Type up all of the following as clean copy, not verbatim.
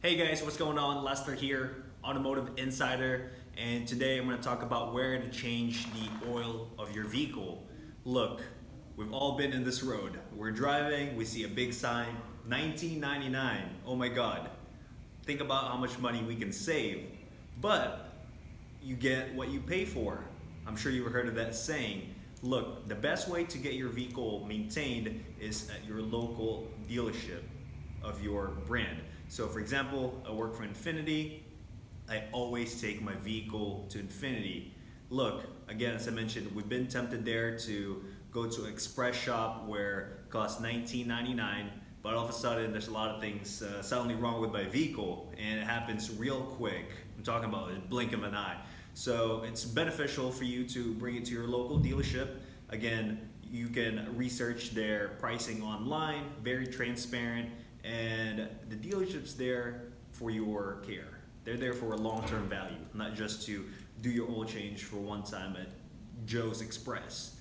Hey guys, what's going on? Lester here, Automotive Insider, and today I'm going to talk about where to change the oil of your vehicle. Look, we've all been in this road. We're driving, we see a big sign, $19.99. Oh my God. Think about how much money we can save. But you get what you pay for. I'm sure you've heard of that saying. Look, the best way to get your vehicle maintained is at your local dealership of your brand. So for example, I work for Infinity. I always take my vehicle to Infinity. Look, again, as I mentioned, we've been tempted there to go to an express shop where it costs $19.99, but all of a sudden there's a lot of things suddenly wrong with my vehicle, and it happens real quick. I'm talking about a blink of an eye. So it's beneficial for you to bring it to your local dealership. Again, you can research their pricing online, very transparent, and the dealership's there for your care. They're there for a long-term value, not just to do your oil change for one time at Joe's Express.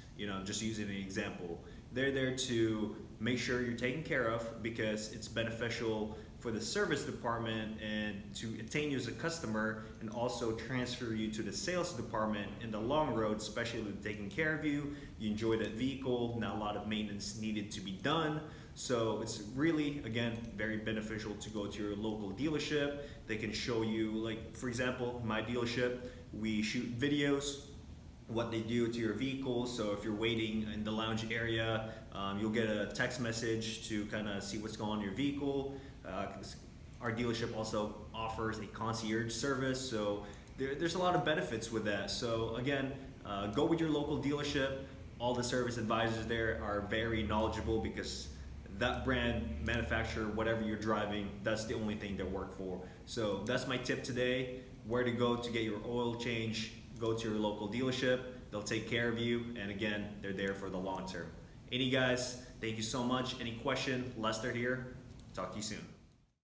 Just using an example. They're there to make sure you're taken care of because it's beneficial for the service department and to attain you as a customer, and also transfer you to the sales department in the long road, especially with taking care of you. You enjoy that vehicle, not a lot of maintenance needed to be done. So it's really, again, very beneficial to go to your local dealership. They can show you, like for example, my dealership, we shoot videos, what they do to your vehicle. So if you're waiting in the lounge area, you'll get a text message to kind of see what's going on in your vehicle. Our dealership also offers a concierge service, so there's a lot of benefits with that. So again, go with your local dealership. All the service advisors there are very knowledgeable because that brand, manufacturer, whatever you're driving, that's the only thing they work for. So that's my tip today. Where to go to get your oil change. Go to your local dealership. They'll take care of you, and again, they're there for the long term. Guys, thank you so much. Any question? Lester here. Talk to you soon.